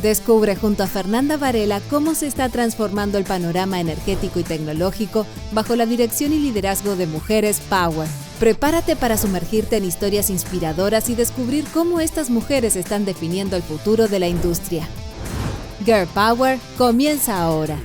Descubre junto a Fernanda Varela cómo se está transformando el panorama energético y tecnológico bajo la dirección y liderazgo de Mujeres Power. Prepárate para sumergirte en historias inspiradoras y descubrir cómo estas mujeres están definiendo el futuro de la industria. Girl Power comienza ahora.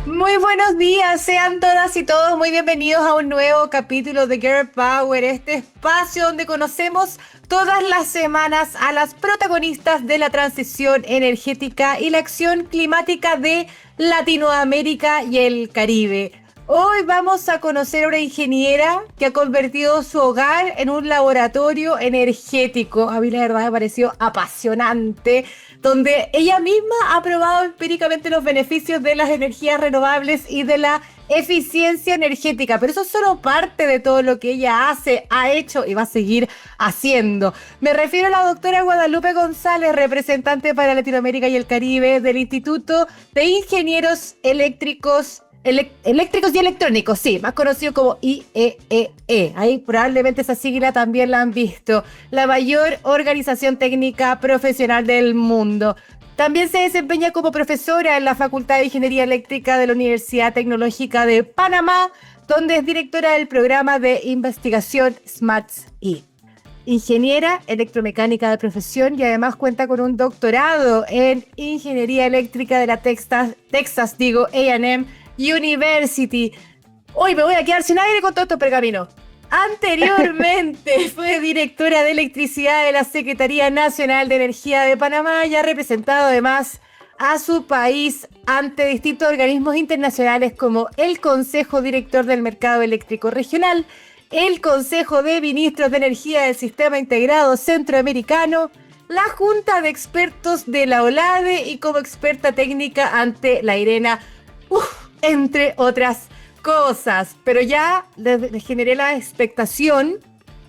Muy buenos días, sean todas y todos muy bienvenidos a un nuevo capítulo de Girl Power, este espacio donde conocemos todas las semanas a las protagonistas de la transición energética y la acción climática de Latinoamérica y el Caribe. Hoy vamos a conocer a una ingeniera que ha convertido su hogar en un laboratorio energético. A mí la verdad me pareció apasionante, donde ella misma ha probado empíricamente los beneficios de las energías renovables y de la eficiencia energética. Pero eso es solo parte de todo lo que ella hace, ha hecho y va a seguir haciendo. Me refiero a la doctora Guadalupe González, representante para Latinoamérica y el Caribe del Instituto de Ingenieros Eléctricos y Electrónicos, sí, más conocido como IEEE. Ahí probablemente esa sigla también la han visto. La mayor organización técnica profesional del mundo. También se desempeña como profesora en la Facultad de Ingeniería Eléctrica de la Universidad Tecnológica de Panamá, donde es directora del programa de investigación SMART-E. Ingeniera electromecánica de profesión y además cuenta con un doctorado en Ingeniería Eléctrica de la Texas A&M University. Hoy me voy a quedar sin aire con todo estos pergaminos. Anteriormente fue directora de electricidad de la Secretaría Nacional de Energía de Panamá y ha representado además a su país ante distintos organismos internacionales como el Consejo Director del Mercado Eléctrico Regional, el Consejo de Ministros de Energía del Sistema Integrado Centroamericano, la Junta de Expertos de la OLADE y como experta técnica ante la IRENA, entre otras cosas. Pero ya les generé la expectación,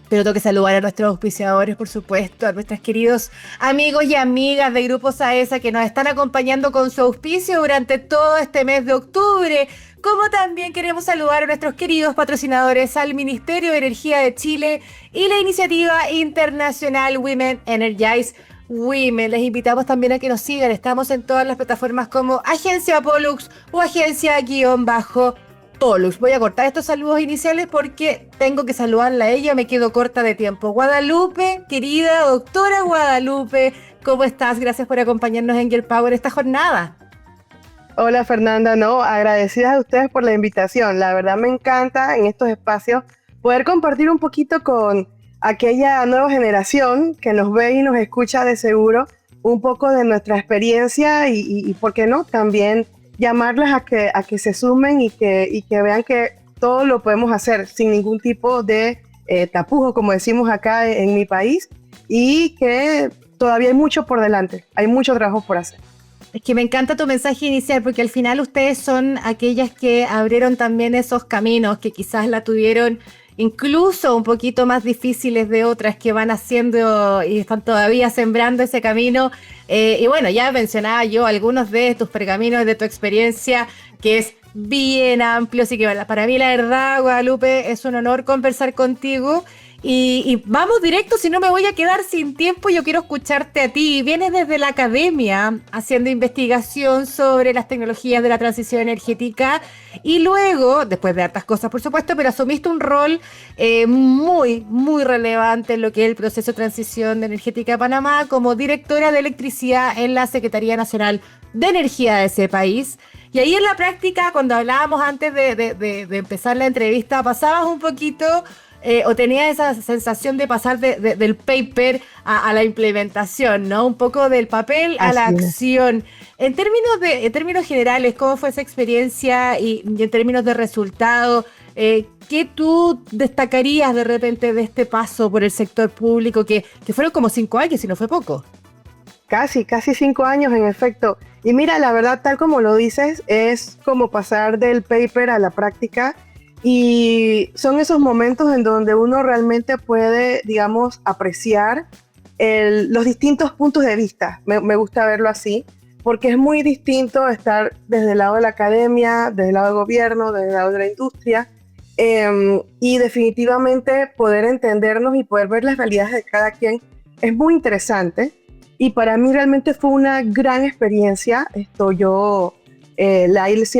pero tengo que saludar a nuestros auspiciadores, por supuesto, a nuestros queridos amigos y amigas de Grupo Saesa que nos están acompañando con su auspicio durante todo este mes de octubre. Como también queremos saludar a nuestros queridos patrocinadores, al Ministerio de Energía de Chile y la iniciativa internacional Women Energize Women. Les invitamos también a que nos sigan. Estamos en todas las plataformas como Agencia Pollux o Agencia-Pollux. Voy a cortar estos saludos iniciales porque tengo que saludarla a ella. Me quedo corta de tiempo. Guadalupe, querida doctora Guadalupe, ¿cómo estás? Gracias por acompañarnos en Girl Power esta jornada. Hola Fernanda, agradecidas a ustedes por la invitación. La verdad me encanta en estos espacios poder compartir un poquito con aquella nueva generación que nos ve y nos escucha de seguro un poco de nuestra experiencia y ¿por qué no? También llamarlas a que se sumen y que vean que todo lo podemos hacer sin ningún tipo de tapujo, como decimos acá en mi país, y que todavía hay mucho por delante, hay mucho trabajo por hacer. Es que me encanta tu mensaje inicial porque al final ustedes son aquellas que abrieron también esos caminos que quizás la tuvieron incluso un poquito más difíciles de otras que van haciendo y están todavía sembrando ese camino. Y bueno, ya mencionaba yo algunos de tus pergaminos, de tu experiencia, que es bien amplio. Así que para mí, la verdad, Guadalupe, es un honor conversar contigo. Y vamos directo, si no me voy a quedar sin tiempo. Yo quiero escucharte a ti. Vienes desde la academia haciendo investigación sobre las tecnologías de la transición energética y luego, después de hartas cosas por supuesto, pero asumiste un rol muy, muy relevante en lo que es el proceso de transición energética de Panamá como directora de electricidad en la Secretaría Nacional de Energía de ese país. Y ahí en la práctica, cuando hablábamos antes de empezar la entrevista, pasabas un poquito o tenías esa sensación de pasar del paper a la implementación, ¿no? Un poco del papel a la acción. En términos generales, ¿cómo fue esa experiencia y en términos de resultado? ¿Qué tú destacarías de repente de este paso por el sector público, que fueron como 5 años, si no fue poco? Casi 5 años, en efecto. Y mira, la verdad, tal como lo dices, es como pasar del paper a la práctica. Y son esos momentos en donde uno realmente puede, digamos, apreciar los distintos puntos de vista. Me gusta verlo así, porque es muy distinto estar desde el lado de la academia, desde el lado del gobierno, desde el lado de la industria, Y definitivamente poder entendernos y poder ver las realidades de cada quien es muy interesante. Y para mí realmente fue una gran experiencia. Sí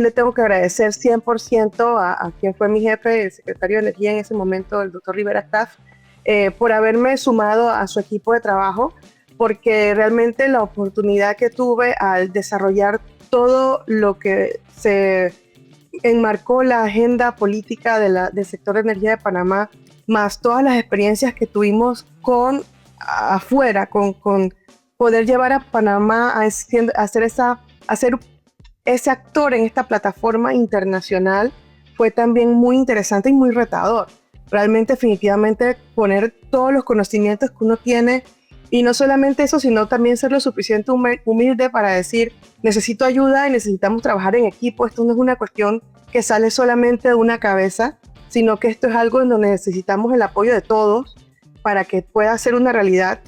le tengo que agradecer 100% a quien fue mi jefe, el secretario de Energía en ese momento, el doctor Rivera Staff, por haberme sumado a su equipo de trabajo, porque realmente la oportunidad que tuve al desarrollar todo lo que se enmarcó la agenda política del sector de energía de Panamá, más todas las experiencias que tuvimos afuera, con poder llevar a Panamá a ser ese actor en esta plataforma internacional, fue también muy interesante y muy retador. Realmente, definitivamente, poner todos los conocimientos que uno tiene, y no solamente eso, sino también ser lo suficiente humilde para decir, necesito ayuda y necesitamos trabajar en equipo. Esto no es una cuestión que sale solamente de una cabeza, sino que esto es algo en donde necesitamos el apoyo de todos para que pueda ser una realidad.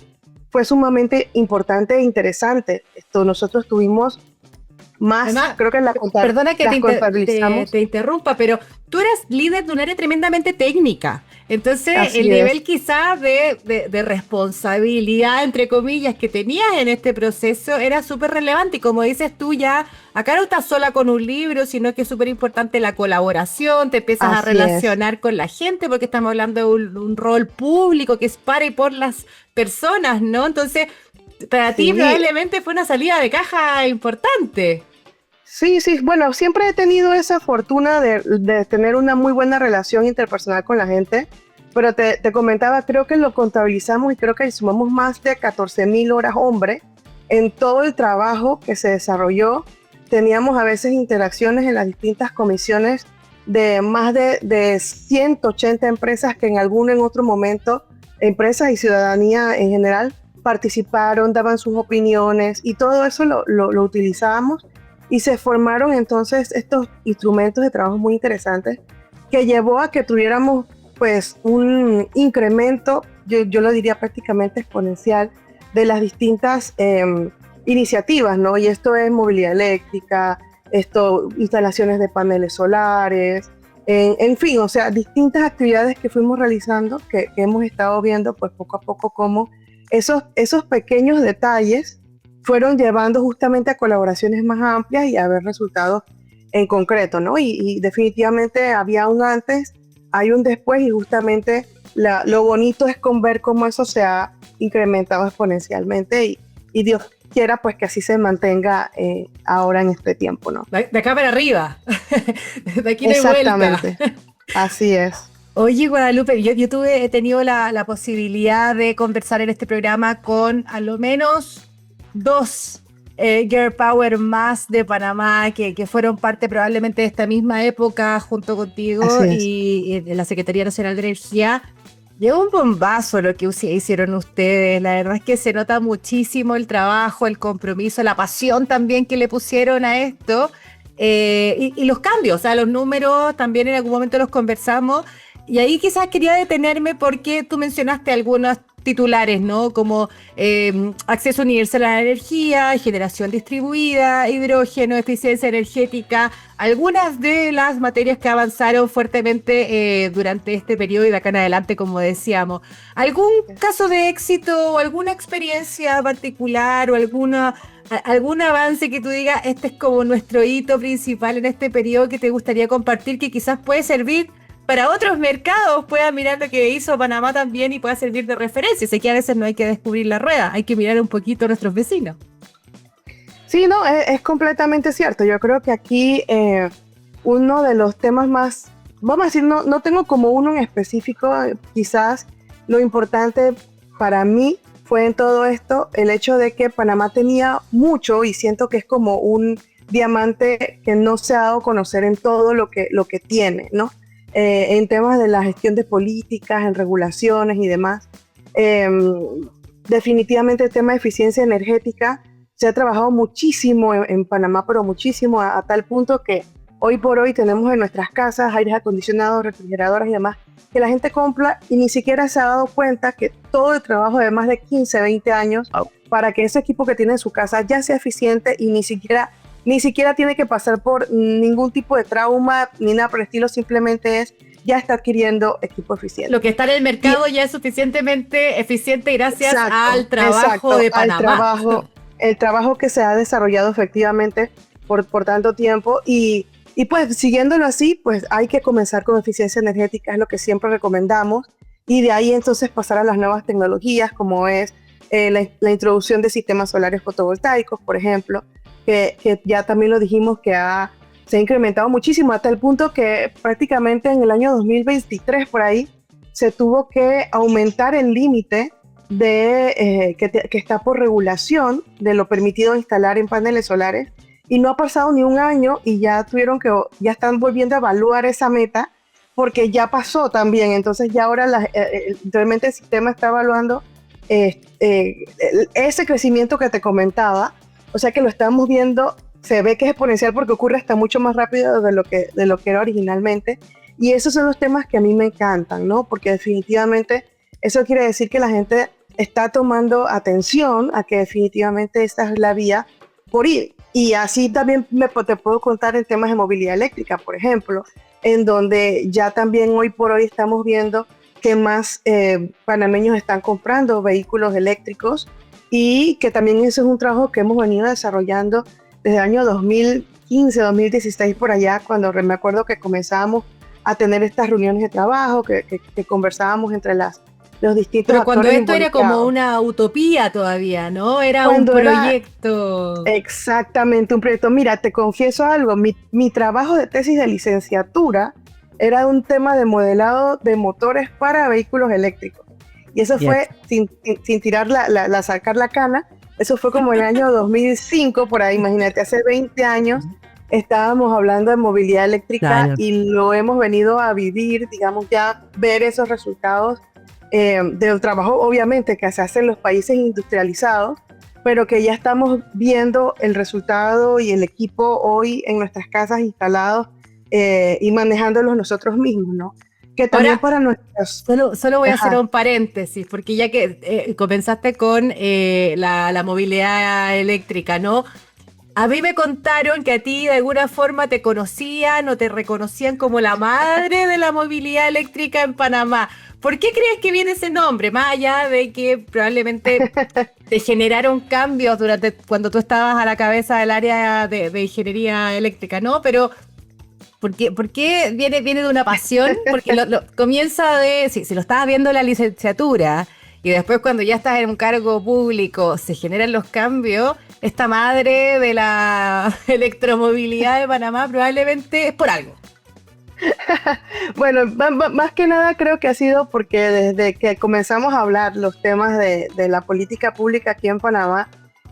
Fue sumamente importante e interesante. Nosotros tuvimos más, Además, creo que perdona que contabilizamos. te interrumpa, pero tú eres líder de un área tremendamente técnica. Entonces, Así el es. nivel quizás de responsabilidad, entre comillas, que tenías en este proceso era súper relevante. Y como dices tú, ya acá no estás sola con un libro, sino que es súper importante la colaboración, te empiezas a Así relacionar con la gente, porque estamos hablando de un rol público que es para y por las personas, ¿no? Entonces, para ti Sí. probablemente fue una salida de caja importante. Sí, bueno, siempre he tenido esa fortuna de tener una muy buena relación interpersonal con la gente, pero te comentaba, creo que lo contabilizamos y creo que sumamos más de 14,000 horas hombre en todo el trabajo que se desarrolló. Teníamos a veces interacciones en las distintas comisiones de más de 180 empresas que en otro momento, empresas y ciudadanía en general, participaron, daban sus opiniones, y todo eso lo utilizábamos, y se formaron entonces estos instrumentos de trabajo muy interesantes que llevó a que tuviéramos pues un incremento, yo lo diría prácticamente exponencial, de las distintas iniciativas, ¿no? Y esto es movilidad eléctrica, instalaciones de paneles solares, en fin, o sea, distintas actividades que fuimos realizando, que hemos estado viendo pues poco a poco cómo esos pequeños detalles fueron llevando justamente a colaboraciones más amplias y a ver resultados en concreto, ¿no? Y definitivamente había un antes, hay un después, y justamente lo bonito es ver cómo eso se ha incrementado exponencialmente, y Dios quiera pues que así se mantenga ahora en este tiempo, ¿no? De acá para arriba. De aquí no hay Exactamente. vuelta. Así es. Oye, Guadalupe, yo he tenido la posibilidad de conversar en este programa con a lo menos 2 Girl Power más de Panamá que fueron parte probablemente de esta misma época junto contigo y de la Secretaría Nacional de Energía. Llegó un bombazo lo que hicieron ustedes. La verdad es que se nota muchísimo el trabajo, el compromiso, la pasión también que le pusieron a esto, y los cambios, o sea, los números también en algún momento los conversamos. Y ahí quizás quería detenerme porque tú mencionaste algunos titulares, ¿no? Como acceso universal a la energía, generación distribuida, hidrógeno, eficiencia energética, algunas de las materias que avanzaron fuertemente durante este periodo y de acá en adelante, como decíamos. ¿Algún caso de éxito o alguna experiencia particular o algún avance que tú digas, este es como nuestro hito principal en este periodo que te gustaría compartir, que quizás puede servir para otros mercados, puedan mirar lo que hizo Panamá también y pueda servir de referencia? Sé que a veces no hay que descubrir la rueda, hay que mirar un poquito a nuestros vecinos. Sí, no, es completamente cierto. Yo creo que aquí uno de los temas más, vamos a decir, no tengo como uno en específico, quizás lo importante para mí fue en todo esto el hecho de que Panamá tenía mucho, y siento que es como un diamante que no se ha dado a conocer en todo lo que tiene, ¿no? En temas de la gestión de políticas, en regulaciones y demás. Definitivamente el tema de eficiencia energética se ha trabajado muchísimo en Panamá, pero muchísimo, a tal punto que hoy por hoy tenemos en nuestras casas aires acondicionados, refrigeradoras y demás, que la gente compra y ni siquiera se ha dado cuenta que todo el trabajo de más de 15, 20 años para que ese equipo que tiene en su casa ya sea eficiente y ni siquiera tiene que pasar por ningún tipo de trauma ni nada por el estilo, simplemente es ya está adquiriendo equipo eficiente. Lo que está en el mercado ya es suficientemente eficiente gracias al trabajo de Panamá. El trabajo que se ha desarrollado efectivamente por tanto tiempo y pues siguiéndolo así, pues hay que comenzar con eficiencia energética, es lo que siempre recomendamos, y de ahí entonces pasar a las nuevas tecnologías como es la introducción de sistemas solares fotovoltaicos, por ejemplo, que ya también lo dijimos que se ha incrementado muchísimo hasta el punto que prácticamente en el año 2023 por ahí se tuvo que aumentar el límite que está por regulación de lo permitido instalar en paneles solares, y no ha pasado ni un año y ya están volviendo a evaluar esa meta porque ya pasó también. Entonces ya ahora realmente el sistema está evaluando ese crecimiento que te comentaba, o sea que lo estamos viendo, se ve que es exponencial porque ocurre hasta mucho más rápido de lo que era originalmente, y esos son los temas que a mí me encantan, ¿no? Porque definitivamente eso quiere decir que la gente está tomando atención a que definitivamente esta es la vía por ir. Y así también te puedo contar en temas de movilidad eléctrica, por ejemplo, en donde ya también hoy por hoy estamos viendo que más panameños están comprando vehículos eléctricos, y que también eso es un trabajo que hemos venido desarrollando desde el año 2015, 2016 por allá, cuando me acuerdo que comenzábamos a tener estas reuniones de trabajo, que conversábamos entre los distintos Pero cuando actores esto era como una utopía todavía, ¿no? Era un proyecto. Exactamente, un proyecto. Mira, te confieso algo, mi trabajo de tesis de licenciatura era un tema de modelado de motores para vehículos eléctricos. Y eso fue, sin tirar sacar la cana, eso fue como en el año 2005, por ahí, imagínate, hace 20 años estábamos hablando de movilidad eléctrica, claro. Y lo hemos venido a vivir, digamos, ya ver esos resultados del trabajo, obviamente, que se hace en los países industrializados, pero que ya estamos viendo el resultado y el equipo hoy en nuestras casas instalados y manejándolos nosotros mismos, ¿no? Que también ahora, para nuestros... Solo voy a hacer un paréntesis, porque ya que comenzaste con la movilidad eléctrica, ¿no? A mí me contaron que a ti de alguna forma te conocían o te reconocían como la madre de la movilidad eléctrica en Panamá. ¿Por qué crees que viene ese nombre? Más allá de que probablemente te generaron cambios cuando tú estabas a la cabeza del área de ingeniería eléctrica, ¿no? Pero ¿por qué viene de una pasión? Porque comienza si lo estabas viendo en la licenciatura y después cuando ya estás en un cargo público se generan los cambios, esta madre de la electromovilidad de Panamá probablemente es por algo. Bueno, más que nada creo que ha sido porque desde que comenzamos a hablar los temas de la política pública aquí en Panamá,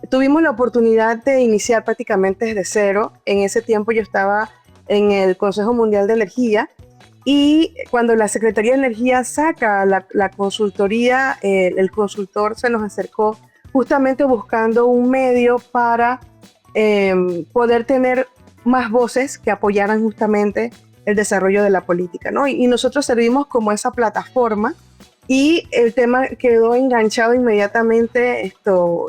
tuvimos la oportunidad de iniciar prácticamente desde cero. En ese tiempo yo estaba en el Consejo Mundial de Energía, y cuando la Secretaría de Energía saca la consultoría, el consultor se nos acercó justamente buscando un medio para poder tener más voces que apoyaran justamente el desarrollo de la política, ¿no? Y nosotros servimos como esa plataforma, y el tema quedó enganchado inmediatamente.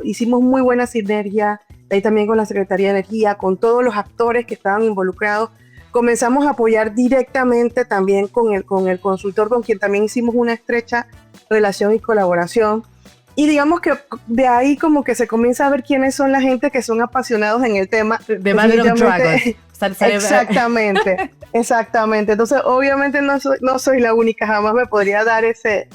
Hicimos muy buena sinergia ahí también con la Secretaría de Energía, con todos los actores que estaban involucrados. Comenzamos a apoyar directamente también con el consultor, con quien también hicimos una estrecha relación y colaboración. Y digamos que de ahí como que se comienza a ver quiénes son la gente que son apasionados en el tema. De Mother of Dragons. Exactamente. Entonces, obviamente no soy la única, jamás me podría dar esa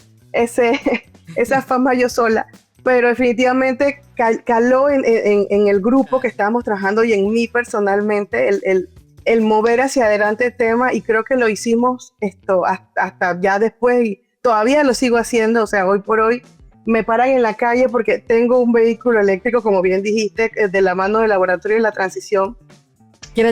fama yo sola. Pero definitivamente caló en el grupo que estábamos trabajando y en mí personalmente el mover hacia adelante el tema, y creo que lo hicimos hasta ya después, y todavía lo sigo haciendo. O sea, hoy por hoy me paran en la calle porque tengo un vehículo eléctrico, como bien dijiste, de la mano del Laboratorio de la Transición. Y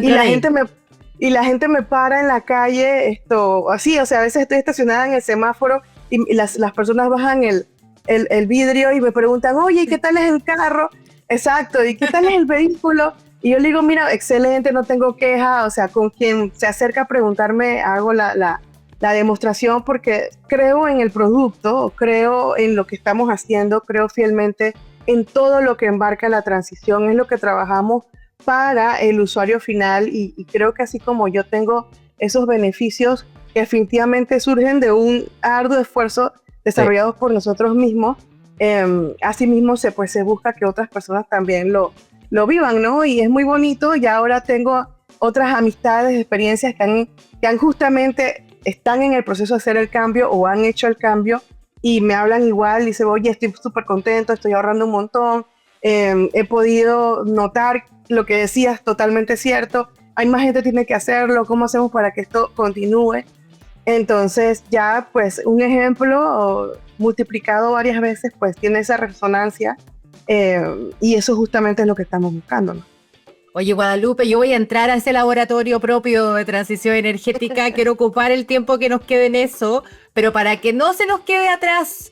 la gente me para en la calle, así, o sea, a veces estoy estacionada en el semáforo y las personas bajan el vidrio y me preguntan, oye, ¿y qué tal es el carro? Exacto, ¿y qué tal es el vehículo? Y yo le digo, mira, excelente, no tengo queja. O sea, con quien se acerca a preguntarme, hago la demostración, porque creo en el producto, creo en lo que estamos haciendo, creo fielmente en todo lo que embarca la transición, es lo que trabajamos para el usuario final, y creo que así como yo tengo esos beneficios, que definitivamente surgen de un arduo esfuerzo desarrollado por nosotros mismos. Asimismo, se busca que otras personas también lo vivan, ¿no? Y es muy bonito. Y ahora tengo otras amistades, experiencias que han justamente están en el proceso de hacer el cambio o han hecho el cambio y me hablan igual. Dicen, oye, estoy súper contento, estoy ahorrando un montón. He podido notar lo que decías, totalmente cierto. Hay más gente que tiene que hacerlo. ¿Cómo hacemos para que esto continúe? Entonces ya pues un ejemplo multiplicado varias veces pues tiene esa resonancia y eso justamente es lo que estamos buscando, ¿no? Oye, Guadalupe, yo voy a entrar a ese laboratorio propio de transición energética. Quiero ocupar el tiempo que nos quede en eso, pero para que no se nos quede atrás,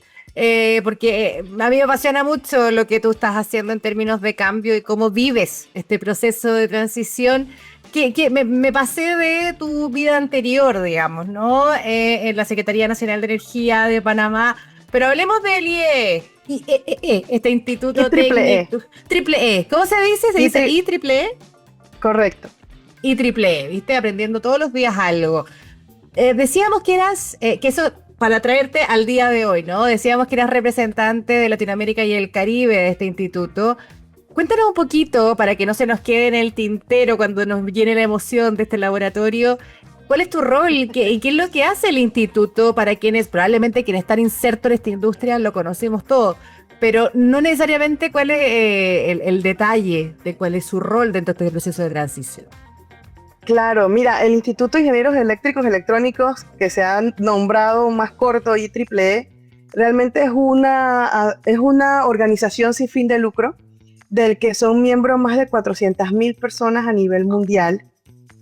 porque a mí me apasiona mucho lo que tú estás haciendo en términos de cambio y cómo vives este proceso de transición. Que me pasé de tu vida anterior, digamos, ¿no? En la Secretaría Nacional de Energía de Panamá. Pero hablemos del IEE, este Instituto Técnico. Triple E. ¿Cómo se dice? ¿Se dice I triple E? Correcto. I triple E, ¿viste? Aprendiendo todos los días algo. Decíamos que eras, que eso para traerte al día de hoy, ¿no? Decíamos que eras representante de Latinoamérica y el Caribe de este instituto. Cuéntanos un poquito, para que no se nos quede en el tintero cuando nos llene la emoción de este laboratorio, ¿cuál es tu rol y qué es lo que hace el instituto para probablemente quienes están insertos en esta industria lo conocemos todo, pero no necesariamente cuál es el detalle de cuál es su rol dentro de este proceso de transición? Claro, mira, el Instituto de Ingenieros Eléctricos y Electrónicos, que se ha nombrado más corto IEEE, realmente es una organización sin fin de lucro, del que son miembros más de 400,000 personas a nivel mundial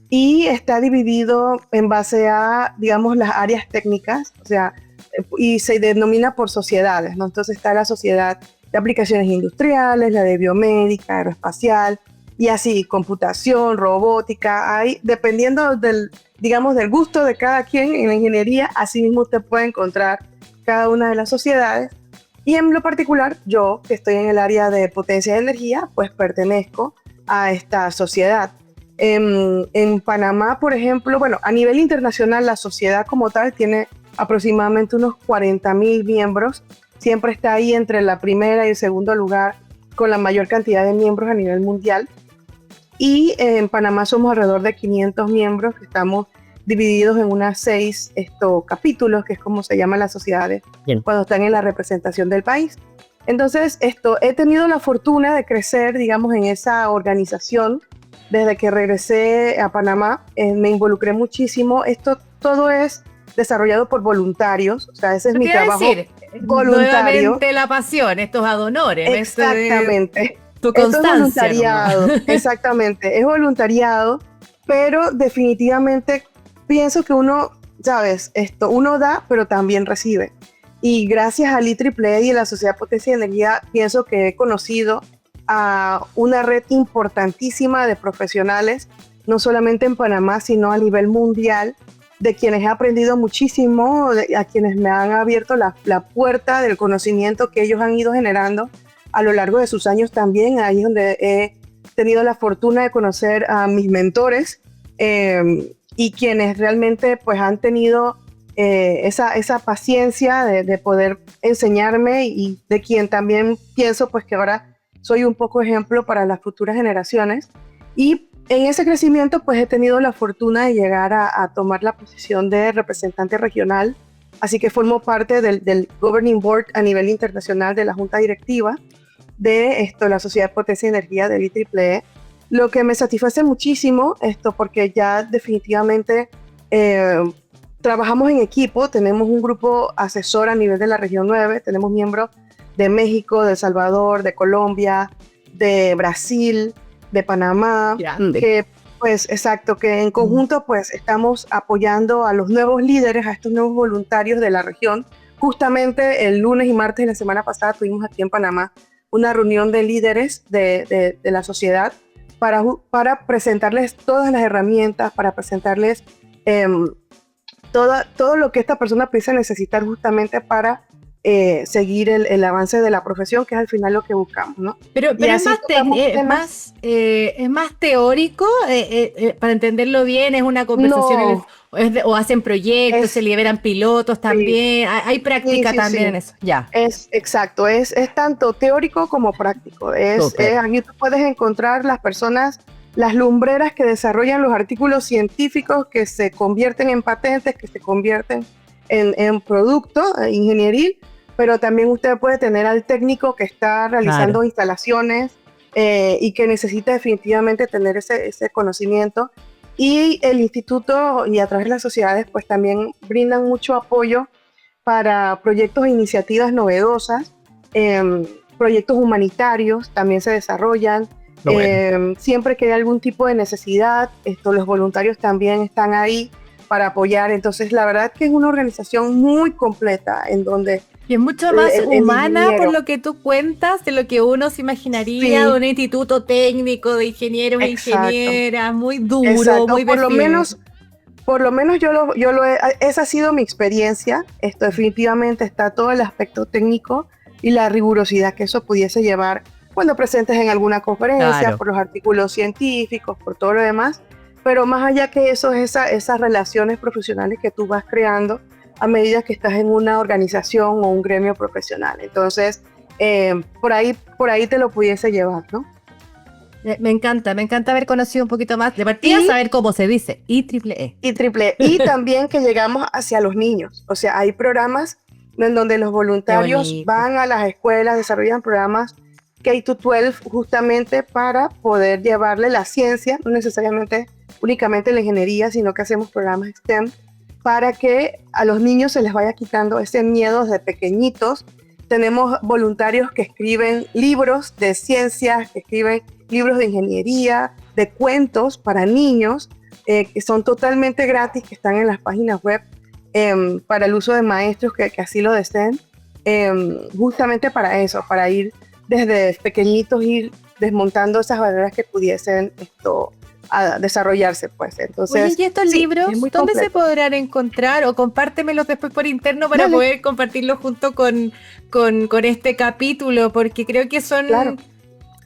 y está dividido en base a, digamos, las áreas técnicas, o sea, y se denomina por sociedades, ¿no? Entonces está la sociedad de aplicaciones industriales, la de biomédica, aeroespacial, y así, computación, robótica, hay, dependiendo del gusto de cada quien en la ingeniería, así mismo usted puede encontrar cada una de las sociedades. Y en lo particular, yo, que estoy en el área de potencia de energía, pues pertenezco a esta sociedad. En Panamá, por ejemplo, bueno, a nivel internacional, la sociedad como tal tiene aproximadamente unos 40,000 miembros. Siempre está ahí entre la primera y el segundo lugar con la mayor cantidad de miembros a nivel mundial. Y en Panamá somos alrededor de 500 miembros, que estamos divididos en unas 6 capítulos, que es como se llaman las sociedades. Bien. Cuando están en la representación del país. Entonces, he tenido la fortuna de crecer, digamos, en esa organización. Desde que regresé a Panamá, me involucré muchísimo. Todo es desarrollado por voluntarios, o sea, ese es mi trabajo voluntario. Nuevamente la pasión, estos ad honorem. Exactamente. Tu constancia. Es voluntariado, exactamente, es voluntariado, pero definitivamente pienso que uno, ¿sabes? Uno da, pero también recibe. Y gracias al IEEE y a la Sociedad de Potencia de Energía, pienso que he conocido a una red importantísima de profesionales, no solamente en Panamá, sino a nivel mundial, de quienes he aprendido muchísimo, a quienes me han abierto la puerta del conocimiento que ellos han ido generando a lo largo de sus años también. Ahí es donde he tenido la fortuna de conocer a mis mentores, y quienes realmente pues han tenido esa paciencia de poder enseñarme, y de quien también pienso pues que ahora soy un poco ejemplo para las futuras generaciones. Y en ese crecimiento pues he tenido la fortuna de llegar a tomar la posición de representante regional, así que formo parte del Governing Board a nivel internacional de la Junta Directiva de la Sociedad de Potencia y Energía del IEEE, lo que me satisface muchísimo porque ya definitivamente trabajamos en equipo. Tenemos un grupo asesor a nivel de la región 9, tenemos miembros de México, de El Salvador, de Colombia, de Brasil, de Panamá, que pues exacto, que en conjunto pues estamos apoyando a los nuevos líderes, a estos nuevos voluntarios de la región. Justamente el lunes y martes de la semana pasada tuvimos aquí en Panamá una reunión de líderes de la sociedad para presentarles todas las herramientas, para presentarles todo lo que esta persona piensa necesitar justamente para seguir el avance de la profesión, que es al final lo que buscamos, ¿no? Pero es más teórico, para entenderlo bien, es una conversación, o hacen proyectos, se liberan pilotos también, sí, hay práctica también en eso, ya. Es exacto, es tanto teórico como práctico. Aquí tú puedes encontrar las personas, las lumbreras que desarrollan los artículos científicos que se convierten en patentes, que se convierten en producto ingenieril, pero también usted puede tener al técnico que está realizando instalaciones y que necesita definitivamente tener ese conocimiento. Y el instituto y a través de las sociedades pues también brindan mucho apoyo para proyectos e iniciativas novedosas, proyectos humanitarios también se desarrollan. Siempre que hay algún tipo de necesidad, los voluntarios también están ahí para apoyar. Entonces la verdad que es una organización muy completa en donde... Y es mucho más humana por lo que tú cuentas de lo que uno se imaginaría de un instituto técnico de ingenieros e ingenieras, muy duro, muy por lo menos esa ha sido mi experiencia. Esto definitivamente está todo el aspecto técnico y la rigurosidad que eso pudiese llevar cuando presentes en alguna conferencia, por los artículos científicos, por todo lo demás. Pero más allá que eso, es esas relaciones profesionales que tú vas creando a medida que estás en una organización o un gremio profesional. Entonces, por ahí te lo pudiese llevar, ¿no? Me encanta haber conocido un poquito más. De partida, saber cómo se dice, IEEE. Y también que llegamos hacia los niños. O sea, hay programas en donde los voluntarios van a las escuelas, desarrollan programas K-12 justamente para poder llevarle la ciencia, no necesariamente únicamente la ingeniería, sino que hacemos programas STEM para que a los niños se les vaya quitando ese miedo desde pequeñitos. Tenemos voluntarios que escriben libros de ciencias, que escriben libros de ingeniería, de cuentos para niños, que son totalmente gratis, que están en las páginas web para el uso de maestros que así lo deseen, justamente para eso, para ir desde pequeñitos, ir desmontando esas barreras que pudiesen a desarrollarse, pues. Entonces, oye, ¿y estos libros dónde se podrán encontrar? O compártemelos después por interno para poder compartirlos junto con este capítulo, porque creo que son,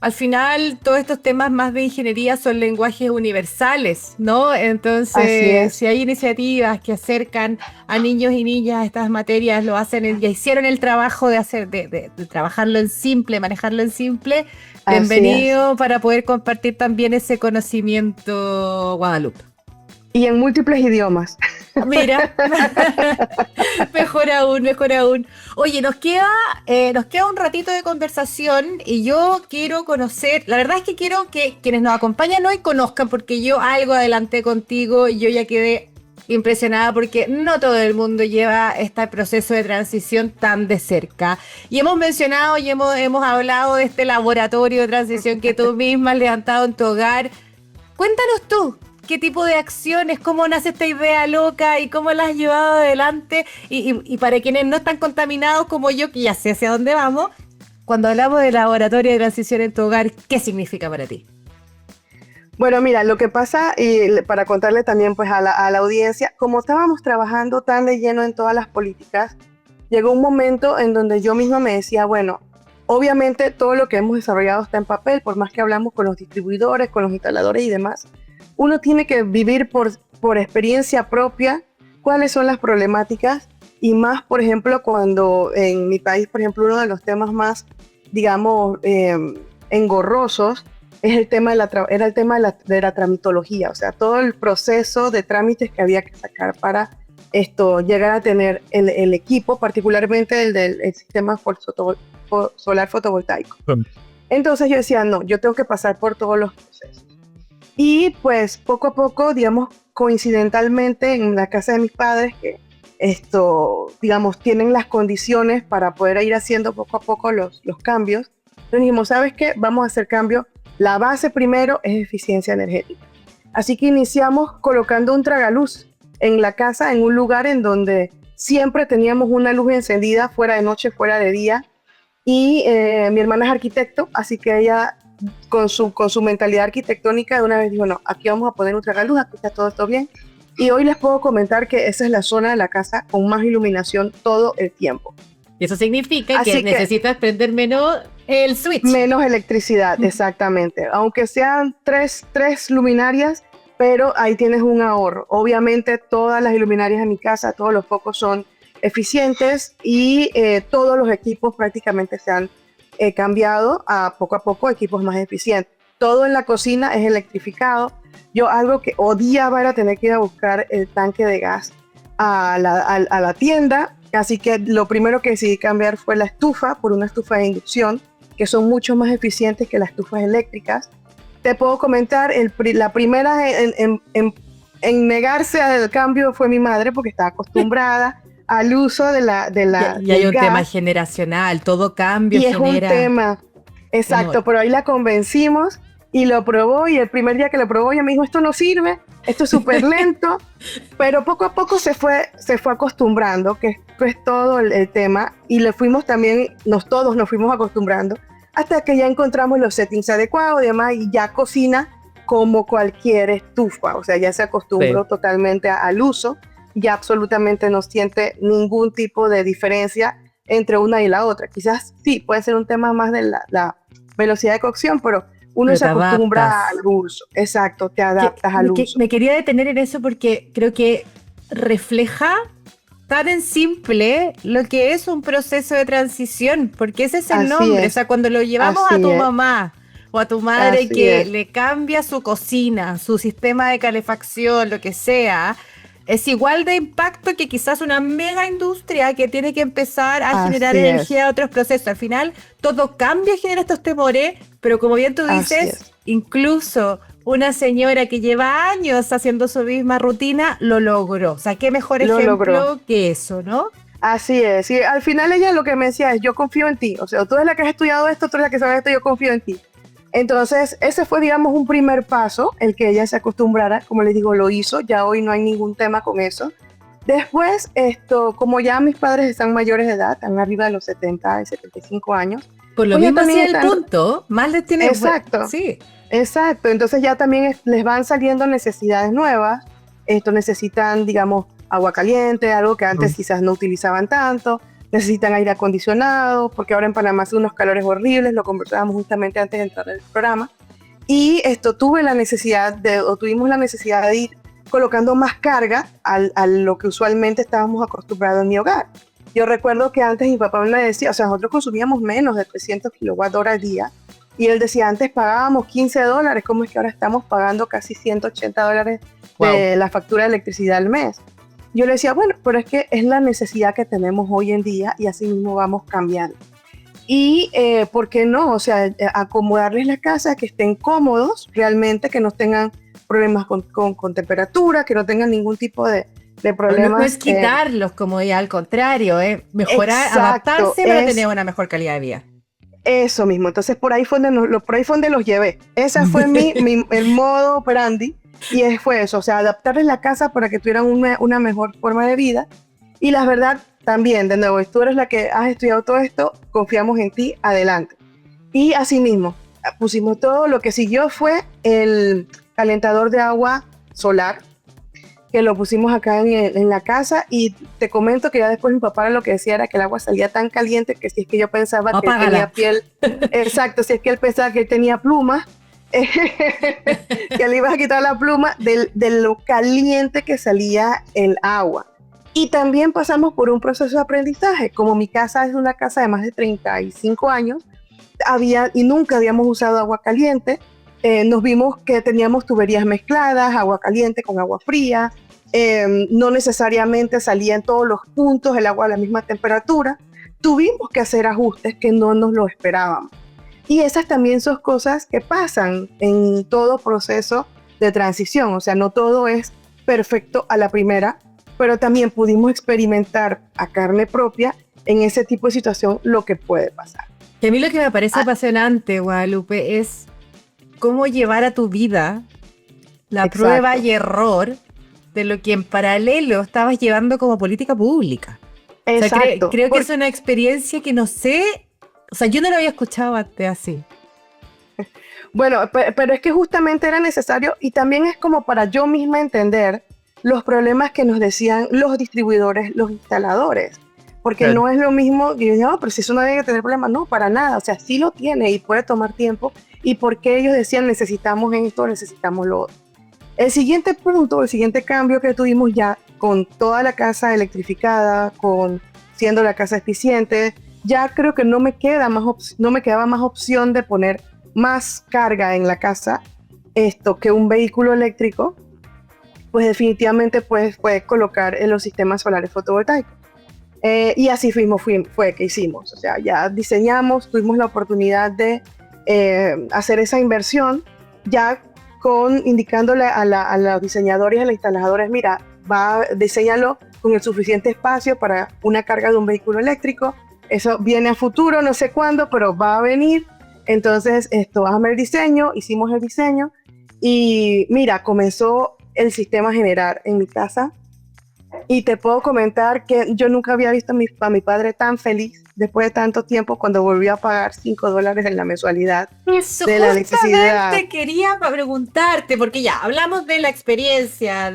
al final, todos estos temas más de ingeniería son lenguajes universales, ¿no? Entonces, si hay iniciativas que acercan a niños y niñas a estas materias, lo hacen, ya hicieron el trabajo de trabajarlo en simple, manejarlo en simple. Bienvenido para poder compartir también ese conocimiento, Guadalupe. Y en múltiples idiomas. Mira, mejor aún. Oye, nos queda un ratito de conversación y yo quiero conocer, la verdad es que quiero que quienes nos acompañan hoy conozcan, porque yo algo adelanté contigo y yo ya quedé impresionada porque no todo el mundo lleva este proceso de transición tan de cerca. Y hemos mencionado y hemos hablado de este laboratorio de transición que tú misma has levantado en tu hogar. Cuéntanos tú, ¿qué tipo de acciones, cómo nace esta idea loca y cómo la has llevado adelante? Y para quienes no están contaminados como yo, que ya sé hacia dónde vamos, cuando hablamos de laboratorio de transición en tu hogar, ¿qué significa para ti? Bueno, mira, lo que pasa, y para contarle también pues a la audiencia, como estábamos trabajando tan de lleno en todas las políticas, llegó un momento en donde yo misma me decía, bueno, obviamente todo lo que hemos desarrollado está en papel, por más que hablamos con los distribuidores, con los instaladores y demás, uno tiene que vivir por experiencia propia cuáles son las problemáticas, y más, por ejemplo, cuando en mi país, por ejemplo, uno de los temas más, digamos, engorrosos, era el tema de la tramitología, o sea, todo el proceso de trámites que había que sacar para llegar a tener el equipo, particularmente el del sistema solar fotovoltaico. Entonces yo decía, no, yo tengo que pasar por todos los procesos. Y pues poco a poco, digamos, coincidentalmente en la casa de mis padres, que digamos, tienen las condiciones para poder ir haciendo poco a poco los cambios, entonces dijimos, ¿sabes qué? Vamos a hacer cambio. La base primero es eficiencia energética. Así que iniciamos colocando un tragaluz en la casa, en un lugar en donde siempre teníamos una luz encendida, fuera de noche, fuera de día. Y mi hermana es arquitecto, así que ella con su mentalidad arquitectónica de una vez dijo, no, aquí vamos a poner un tragaluz, aquí está todo esto bien. Y hoy les puedo comentar que esa es la zona de la casa con más iluminación todo el tiempo. Y eso significa Así que necesitas prender menos el switch. Menos electricidad, exactamente. Aunque sean tres luminarias, pero ahí tienes un ahorro. Obviamente todas las luminarias en mi casa, todos los focos son eficientes y todos los equipos prácticamente se han cambiado a poco equipos más eficientes. Todo en la cocina es electrificado. Yo algo que odiaba era tener que ir a buscar el tanque de gas a la tienda, así que lo primero que decidí cambiar fue la estufa por una estufa de inducción, que son mucho más eficientes que las estufas eléctricas. Te puedo comentar, la primera en negarse al cambio fue mi madre, porque estaba acostumbrada al uso de la y hay un gas. tema generacional, todo cambio genera. Y es un tema, exacto, pero ahí la convencimos y lo probó, y el primer día que lo probó ella me dijo, esto no sirve, esto es súper lento, pero poco a poco se fue acostumbrando, que esto es todo el tema, y todos nos fuimos acostumbrando, hasta que ya encontramos los settings adecuados y demás, y ya cocina como cualquier estufa, o sea, ya se acostumbró totalmente al uso, ya absolutamente no siente ningún tipo de diferencia entre una y la otra. Quizás sí, puede ser un tema más de la velocidad de cocción, pero uno se acostumbra al uso. Exacto, te adaptas al uso. Me quería detener en eso porque creo que refleja tan en simple lo que es un proceso de transición, porque ese es el nombre. O sea, cuando lo llevamos a tu mamá o a tu madre que le cambia su cocina, su sistema de calefacción, lo que sea, es igual de impacto que quizás una mega industria que tiene que empezar a generar energía de otros procesos. Al final, todo cambia, genera estos temores, pero como bien tú dices, incluso una señora que lleva años haciendo su misma rutina, lo logró. O sea, qué mejor ejemplo que eso, ¿no? Así es. Y al final ella lo que me decía es, yo confío en ti. O sea, tú eres la que has estudiado esto, tú eres la que sabes esto, yo confío en ti. Entonces, ese fue, digamos, un primer paso, el que ella se acostumbrara. Como les digo, lo hizo. Ya hoy no hay ningún tema con eso. Después, como ya mis padres están mayores de edad, están arriba de los 70 y 75 años. Por lo mismo así el punto, más les tiene... Exacto. Sí. Exacto. Entonces ya también les van saliendo necesidades nuevas. Necesitan, digamos, agua caliente, algo que antes quizás no utilizaban tanto. Necesitan aire acondicionado, porque ahora en Panamá hace unos calores horribles, lo conversábamos justamente antes de entrar al programa. Y tuvimos la necesidad de ir colocando más carga a lo que usualmente estábamos acostumbrados en mi hogar. Yo recuerdo que antes mi papá me decía, o sea, nosotros consumíamos menos de 300 kWh al día, y él decía, antes pagábamos $15, ¿cómo es que ahora estamos pagando casi $180 de la factura de electricidad al mes? Yo le decía, bueno, pero es que es la necesidad que tenemos hoy en día y así mismo vamos cambiando. Y, ¿por qué no? O sea, acomodarles la casa, que estén cómodos realmente, que no tengan problemas con temperatura, que no tengan ningún tipo de problemas. No es quitarlos, como ya al contrario, mejorar, adaptarse para tener una mejor calidad de vida. Eso mismo. Entonces, por ahí fue donde los llevé. Ese fue el modo operandi. Y fue eso, o sea, adaptarles la casa para que tuvieran una mejor forma de vida. Y la verdad, también, de nuevo, tú eres la que has estudiado todo esto, confiamos en ti, adelante. Y así mismo, pusimos todo. Lo que siguió fue el calentador de agua solar, que lo pusimos acá en la casa. Y te comento que ya después mi papá lo que decía era que el agua salía tan caliente que si es que yo pensaba que él tenía piel, exacto, si es que él pensaba que él tenía plumas, que le ibas a quitar la pluma de lo caliente que salía el agua. Y también pasamos por un proceso de aprendizaje. Como mi casa es una casa de más de 35 años, y nunca habíamos usado agua caliente, nos vimos que teníamos tuberías mezcladas, agua caliente con agua fría, no necesariamente salía en todos los puntos el agua a la misma temperatura. Tuvimos que hacer ajustes que no nos lo esperábamos. Y esas también son cosas que pasan en todo proceso de transición. O sea, no todo es perfecto a la primera, pero también pudimos experimentar a carne propia en ese tipo de situación lo que puede pasar. Y a mí lo que me parece apasionante, Guadalupe, es cómo llevar a tu vida la prueba y error de lo que en paralelo estabas llevando como política pública. Exacto. O sea, creo que es una experiencia que no sé... O sea, yo no lo había escuchado antes así. Bueno, pero es que justamente era necesario, y también es como para yo misma entender los problemas que nos decían los distribuidores, los instaladores. porque no es lo mismo, y yo digo, no, pero si eso no debe tener problema, no, para nada, o sea, sí lo tiene y puede tomar tiempo, y porque ellos decían necesitamos esto, necesitamos lo otro. El siguiente punto, el siguiente cambio que tuvimos ya con toda la casa electrificada, con siendo la casa eficiente, ya creo que no me quedaba más opción de poner más carga en la casa, que un vehículo eléctrico, pues definitivamente puedes colocar en los sistemas solares fotovoltaicos. Y así fue que hicimos, o sea, ya diseñamos, tuvimos la oportunidad de hacer esa inversión, ya indicándole a los diseñadores y a los instaladores, mira, diseñalo con el suficiente espacio para una carga de un vehículo eléctrico, eso viene a futuro, no sé cuándo, pero va a venir, entonces hazme el diseño, hicimos el diseño, y mira, comenzó el sistema a generar en mi casa. Y te puedo comentar que yo nunca había visto a mi padre tan feliz después de tanto tiempo cuando volvió a pagar $5 en la mensualidad de la electricidad. Justamente quería preguntarte, porque ya hablamos de la experiencia,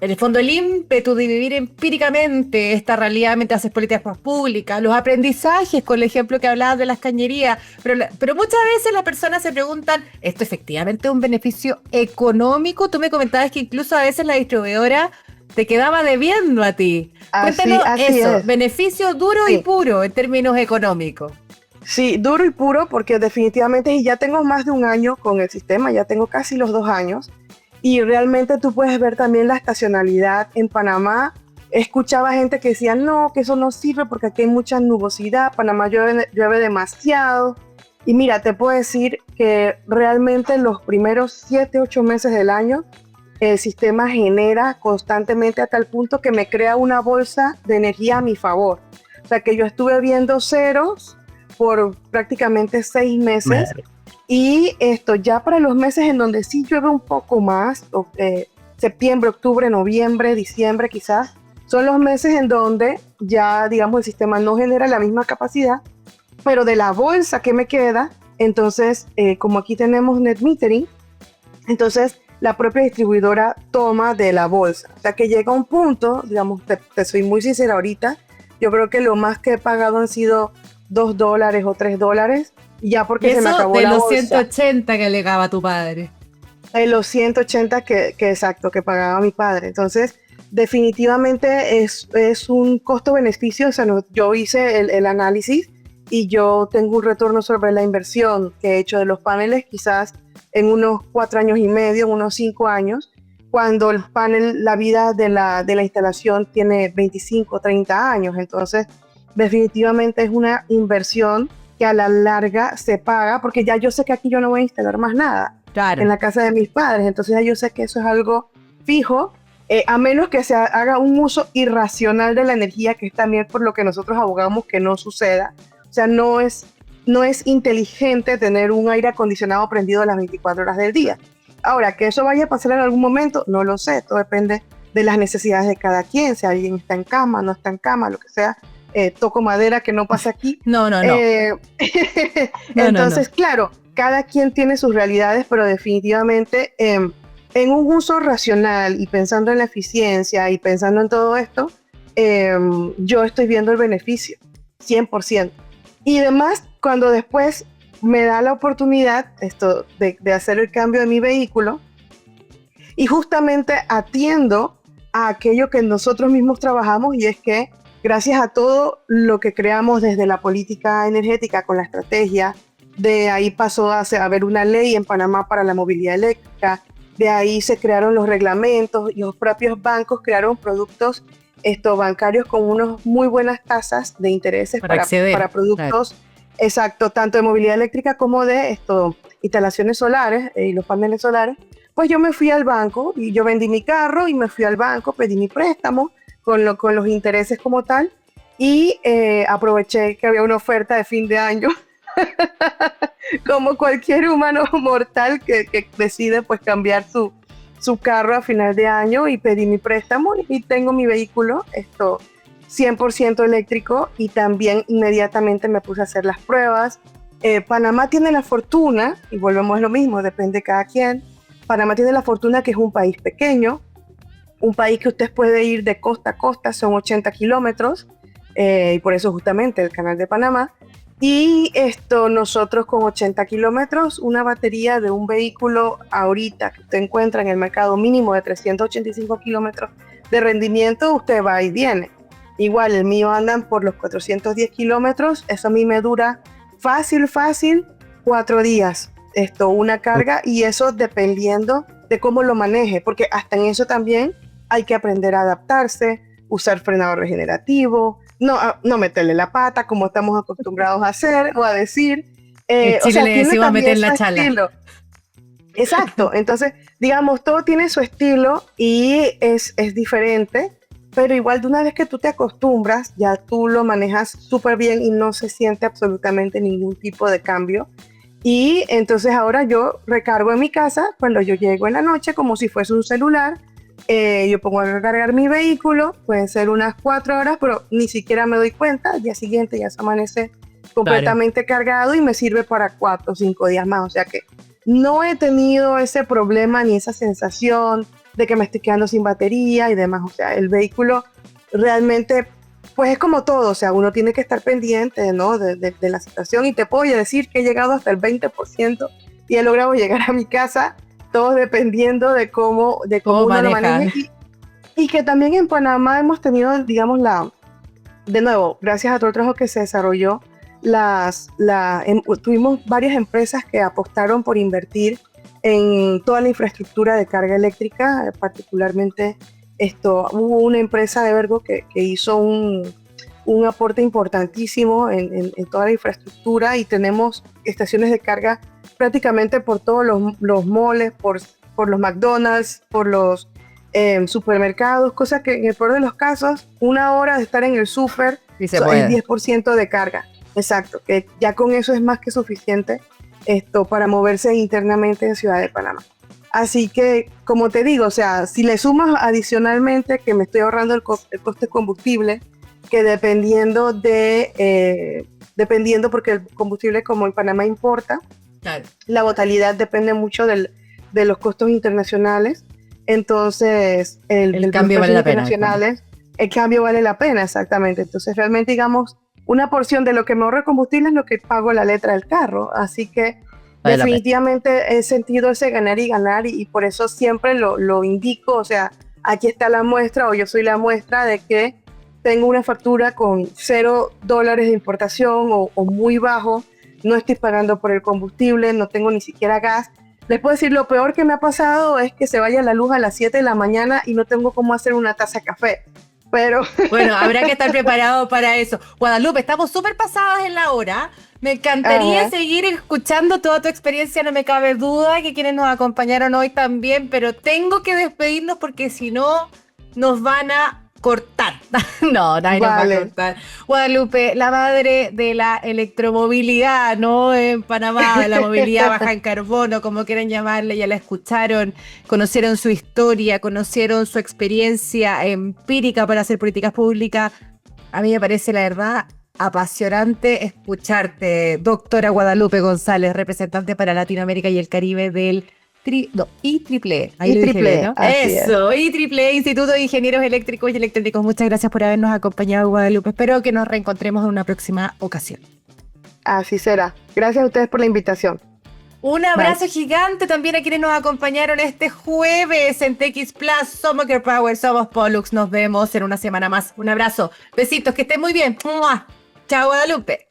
en el fondo el ímpetu de vivir empíricamente esta realidad mientras haces políticas públicas, los aprendizajes con el ejemplo que hablabas de las cañerías, pero muchas veces las personas se preguntan, ¿esto efectivamente es un beneficio económico? Tú me comentabas que incluso a veces la distribuidora te quedaba debiendo a ti. Cuéntanos así eso, es. Beneficio duro y puro en términos económicos. Sí, duro y puro, porque definitivamente, y ya tengo más de un año con el sistema, ya tengo casi los 2 años, y realmente tú puedes ver también la estacionalidad en Panamá. Escuchaba gente que decía, no, que eso no sirve porque aquí hay mucha nubosidad, Panamá llueve demasiado. Y mira, te puedo decir que realmente los primeros 7, 8 meses del año, el sistema genera constantemente a tal punto que me crea una bolsa de energía a mi favor. O sea que yo estuve viendo ceros por prácticamente 6 meses. Y ya para los meses en donde sí llueve un poco más, septiembre, octubre, noviembre, diciembre quizás, son los meses en donde ya, digamos, el sistema no genera la misma capacidad, pero de la bolsa que me queda, entonces, como aquí tenemos net metering, entonces la propia distribuidora toma de la bolsa. O sea que llega un punto, digamos, te soy muy sincera ahorita, yo creo que lo más que he pagado han sido $2 o $3, ya porque se me acabó la bolsa. Eso de los 180 que alegaba tu padre. De los 180 que pagaba mi padre. Entonces, definitivamente es un costo-beneficio. O sea, yo hice el análisis y yo tengo un retorno sobre la inversión que he hecho de los paneles, quizás en unos 4 años y medio, unos 5 años, cuando el panel, la vida de la instalación tiene 25, 30 años. Entonces, definitivamente es una inversión que a la larga se paga, porque ya yo sé que aquí yo no voy a instalar más nada en la casa de mis padres, entonces ya yo sé que eso es algo fijo, a menos que se haga un uso irracional de la energía, que es también por lo que nosotros abogamos que no suceda. O sea, no es inteligente tener un aire acondicionado prendido las 24 horas del día. Ahora, que eso vaya a pasar en algún momento, no lo sé, todo depende de las necesidades de cada quien, si alguien está en cama, no está en cama, lo que sea. Toco madera que no pasa aquí. No. Entonces, claro, cada quien tiene sus realidades, pero definitivamente en un uso racional y pensando en la eficiencia y pensando en todo esto, yo estoy viendo el beneficio, 100%. Y además, cuando después me da la oportunidad de hacer el cambio de mi vehículo, y justamente atiendo a aquello que nosotros mismos trabajamos, y es que gracias a todo lo que creamos desde la política energética con la estrategia, de ahí pasó a haber una ley en Panamá para la movilidad eléctrica, de ahí se crearon los reglamentos y los propios bancos crearon productos bancarios con unas muy buenas tasas de intereses para productos, claro. Exacto, tanto de movilidad eléctrica como de instalaciones solares y los paneles solares. Pues yo me fui al banco y yo vendí mi carro y me fui al banco, pedí mi préstamo con los intereses como tal, y aproveché que había una oferta de fin de año como cualquier humano mortal que decide pues cambiar su carro a final de año, y pedí mi préstamo y tengo mi vehículo 100% eléctrico, y también inmediatamente me puse a hacer las pruebas. Panamá tiene la fortuna, y volvemos a lo mismo, depende de cada quien, Panamá tiene la fortuna que es un país pequeño, un país que usted puede ir de costa a costa, son 80 kilómetros, y por eso justamente el Canal de Panamá. Y nosotros con 80 kilómetros, una batería de un vehículo ahorita que usted encuentra en el mercado mínimo de 385 kilómetros de rendimiento, usted va y viene. Igual el mío andan por los 410 kilómetros, eso a mí me dura fácil, 4 días, una carga, y eso dependiendo de cómo lo maneje, porque hasta en eso también hay que aprender a adaptarse, usar frenado regenerativo, no meterle la pata como estamos acostumbrados a hacer o a decir. En Chile le decimos meter la chala. Estilo. Exacto, entonces digamos, todo tiene su estilo y es diferente, pero igual de una vez que tú te acostumbras, ya tú lo manejas súper bien y no se siente absolutamente ningún tipo de cambio. Y entonces ahora yo recargo en mi casa cuando yo llego en la noche como si fuese un celular. Yo pongo a recargar mi vehículo, pueden ser unas 4 horas, pero ni siquiera me doy cuenta. Al día siguiente ya se amanece completamente cargado y me sirve para 4 o 5 días más. O sea que no he tenido ese problema ni esa sensación de que me estoy quedando sin batería y demás. O sea, el vehículo realmente, pues es como todo. O sea, uno tiene que estar pendiente, ¿no? de la situación, y te puedo decir que he llegado hasta el 20% y he logrado llegar a mi casa, todo dependiendo de cómo uno lo maneje. Y que también en Panamá hemos tenido, digamos, de nuevo, gracias a todo el trabajo que se desarrolló, tuvimos varias empresas que apostaron por invertir en toda la infraestructura de carga eléctrica. Particularmente hubo una empresa de Vergo que hizo un aporte importantísimo en toda la infraestructura, y tenemos estaciones de carga prácticamente por todos los malls, por los McDonald's, por los supermercados, cosa que en el peor de los casos, 1 hora de estar en el súper es 10% de carga. Exacto, que ya con eso es más que suficiente para moverse internamente en Ciudad de Panamá. Así que, como te digo, o sea, si le sumas adicionalmente que me estoy ahorrando el coste de combustible, que dependiendo porque el combustible, como en Panamá importa, claro, la volatilidad depende mucho de los costos internacionales. Entonces el cambio vale la pena. El cambio vale la pena, exactamente. Entonces realmente, digamos, una porción de lo que me ahorro de combustible es lo que pago la letra del carro. Así que vale, definitivamente he sentido ese ganar y ganar, y por eso siempre lo indico. O sea, aquí está la muestra, o yo soy la muestra de que tengo una factura con $0 de importación o muy bajo, no estoy pagando por el combustible, no tengo ni siquiera gas. Les puedo decir, lo peor que me ha pasado es que se vaya la luz a las 7 de la mañana y no tengo cómo hacer una taza de café. Pero bueno, habrá que estar preparado para eso. Guadalupe, estamos súper pasadas en la hora. Me encantaría seguir escuchando toda tu experiencia, no me cabe duda que quienes nos acompañaron hoy también, pero tengo que despedirnos porque si no nos van a cortar. No, nadie nos va a cortar. Guadalupe, la madre de la electromovilidad, ¿no? En Panamá, de la movilidad baja en carbono, como quieran llamarle, ya la escucharon, conocieron su historia, conocieron su experiencia empírica para hacer políticas públicas. A mí me parece, la verdad, apasionante escucharte, doctora Guadalupe González, representante para Latinoamérica y el Caribe del IEEE. Ahí lo dije bien, ¿no? Eso, IEEE, Instituto de Ingenieros Eléctricos y Electrónicos. Muchas gracias por habernos acompañado, Guadalupe. Espero que nos reencontremos en una próxima ocasión. Así será. Gracias a ustedes por la invitación. Un abrazo gigante también a quienes nos acompañaron este jueves en TX Plus. Somos Girl Power, somos Pollux. Nos vemos en una semana más. Un abrazo. Besitos, que estén muy bien. ¡Mua! Chao, Guadalupe.